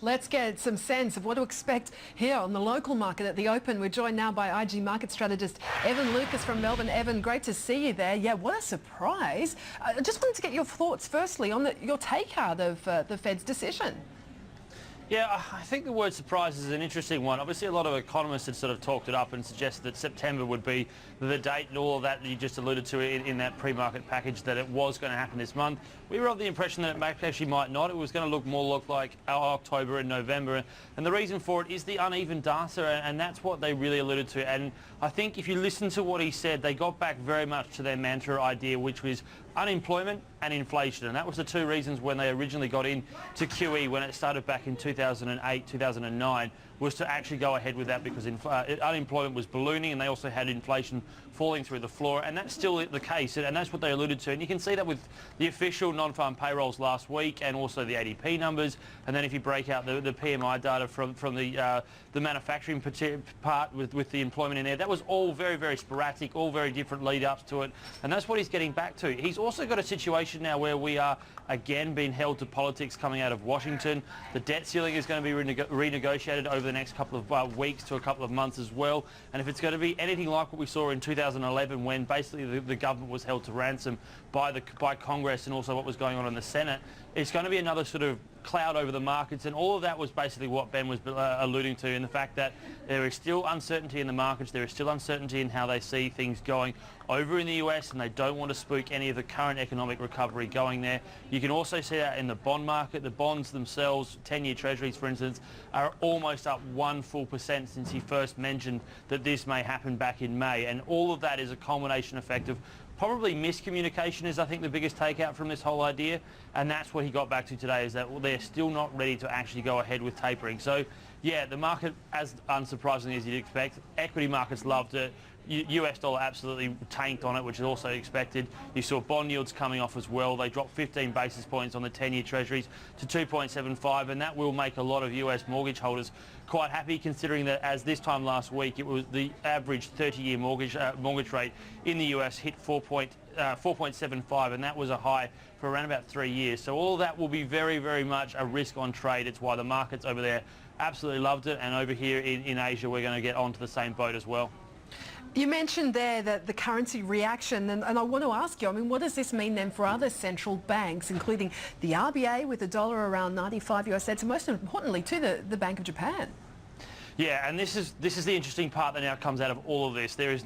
Let's get some sense of what to expect here on the local market at the Open. We're joined now by IG market strategist Evan Lucas from Melbourne. Evan, great to see you there. Yeah, what a surprise. I just wanted to get your thoughts firstly on your take out of the Fed's decision. Yeah, I think the word surprise is an interesting one. Obviously, a lot of economists had sort of talked it up and suggested that September would be the date and all of that you just alluded to in that pre-market package, that it was going to happen this month. We were of the impression that it actually might not. It was going to look like October and November. And the reason for it is the uneven data, and that's what they really alluded to. And I think if you listen to what he said, they got back very much to their mantra idea, which was unemployment and inflation. And that was the two reasons when they originally got into QE when it started back in 2008, 2009, was to actually go ahead with that because unemployment was ballooning and they also had inflation falling through the floor, and that's still the case, and that's what they alluded to. And you can see that with the official non-farm payrolls last week and also the ADP numbers, and then if you break out the PMI data from the manufacturing part with the employment in there, that was all very, very sporadic, all very different lead-ups to it, and that's what he's getting back to. He's also got a situation now where we are again being held to politics coming out of Washington. The debt ceiling is going to be renegotiated over the next couple of weeks to a couple of months as well, and if it's going to be anything like what we saw in 2011 when basically the government was held to ransom by Congress and also what was going on in the Senate, it's going to be another sort of cloud over the markets, and all of that was basically what Ben was alluding to, in the fact that there is still uncertainty in the markets, there is still uncertainty in how they see things going over in the US, and they don't want to spook any of the current economic recovery going there. You can also see that in the bond market. The bonds themselves, 10-year treasuries for instance, are almost up 1 full percent since he first mentioned that this may happen back in May, and all of that is a culmination effect of probably miscommunication is, I think, the biggest takeout from this whole idea, and that's what he got back to today, is that they're still not ready to actually go ahead with tapering. So, yeah, the market, as unsurprisingly as you'd expect, equity markets loved it. US dollar absolutely tanked on it, which is also expected. You saw bond yields coming off as well. They dropped 15 basis points on the 10-year treasuries to 2.75, and that will make a lot of US mortgage holders quite happy, considering that as this time last week, it was the average 30-year mortgage rate in the US hit 4.75, and that was a high for around about 3 years. So all of that will be very, very much a risk on trade. It's why the markets over there absolutely loved it, and over here in Asia, we're going to get onto the same boat as well. You mentioned there that the currency reaction, and I want to ask you, I mean, what does this mean then for other central banks, including the RBA with the dollar around 95 US cents, and most importantly to the Bank of Japan? Yeah, and this is the interesting part that now comes out of all of this. There is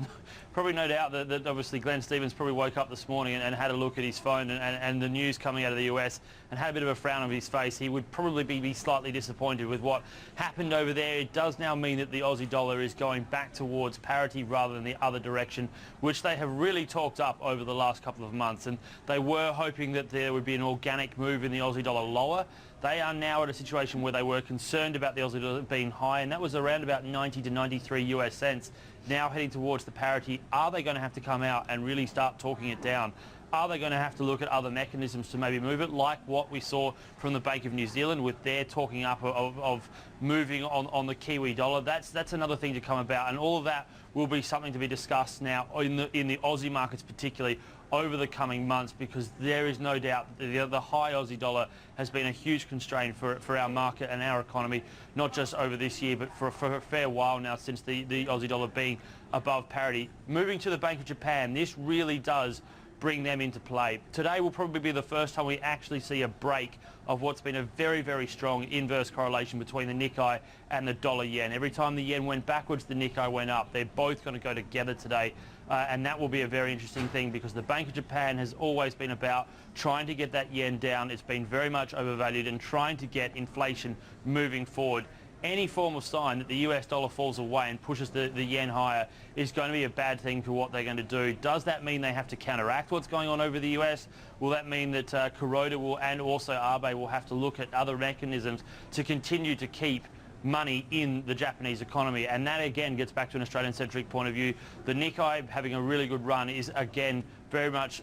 probably no doubt that obviously Glenn Stevens probably woke up this morning and had a look at his phone and the news coming out of the US and had a bit of a frown on his face. He would probably be slightly disappointed with what happened over there. It does now mean that the Aussie dollar is going back towards parity rather than the other direction, which they have really talked up over the last couple of months, and they were hoping that there would be an organic move in the Aussie dollar lower. They are now at a situation where they were concerned about the Aussie dollar being high, and that was around about 90 to 93 US cents, now heading towards the parity. Are they going to have to come out and really start talking it down? Are they going to have to look at other mechanisms to maybe move it, like what we saw from the Bank of New Zealand with their talking up of moving on the Kiwi dollar? That's another thing to come about, and all of that will be something to be discussed now in the Aussie markets particularly over the coming months, because there is no doubt that the high Aussie dollar has been a huge constraint for our market and our economy, not just over this year, but for a fair while now, since the Aussie dollar being above parity. Moving to the Bank of Japan, this really does bring them into play. Today will probably be the first time we actually see a break of what's been a very, very strong inverse correlation between the Nikkei and the dollar yen. Every time the yen went backwards, the Nikkei went up. They're both going to go together today, and that will be a very interesting thing, because the Bank of Japan has always been about trying to get that yen down. It's been very much overvalued, and trying to get inflation moving forward. Any form of sign that the US dollar falls away and pushes the yen higher is going to be a bad thing for what they're going to do. Does that mean they have to counteract what's going on over the US? Will that mean that Kuroda and also Abe will have to look at other mechanisms to continue to keep money in the Japanese economy? And that again gets back to an Australian-centric point of view. The Nikkei having a really good run is again very much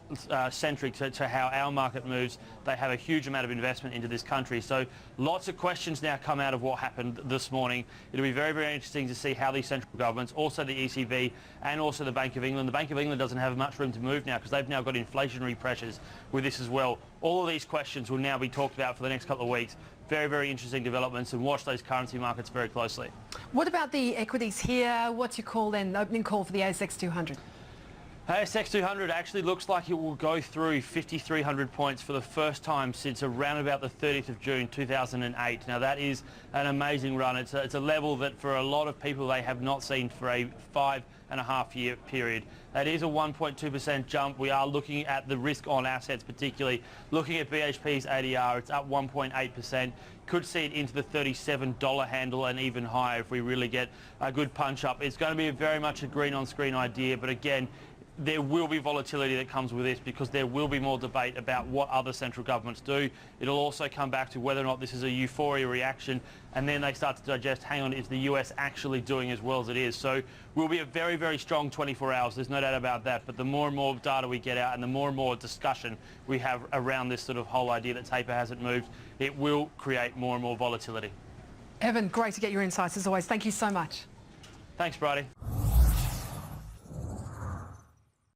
centric to how our market moves. They have a huge amount of investment into this country. So lots of questions now come out of what happened this morning. It'll be very, very interesting to see how these central governments, also the ECB and also the Bank of England. The Bank of England doesn't have much room to move now because they've now got inflationary pressures with this as well. All of these questions will now be talked about for the next couple of weeks. Very, very interesting developments, and watch those currency markets very closely. What about the equities here? What's your call then, opening call for the ASX 200? ASX 200 actually looks like it will go through 5,300 points for the first time since around about the 30th of June 2008. Now that is an amazing run. It's a level that for a lot of people they have not seen for a 5.5 year period. That is a 1.2% jump. We are looking at the risk on assets, particularly looking at BHP's ADR. It's up 1.8%. Could see it into the $37 handle and even higher if we really get a good punch up. It's going to be very much a green on screen idea, but again, there will be volatility that comes with this because there will be more debate about what other central governments do. It'll also come back to whether or not this is a euphoria reaction, and then they start to digest, hang on, is the US actually doing as well as it is? So we'll be a very, very strong 24 hours. There's no doubt about that. But the more and more data we get out and the more discussion we have around this sort of whole idea that taper hasn't moved, it will create more and more volatility. Evan, great to get your insights as always. Thank you so much. Thanks, Bridie.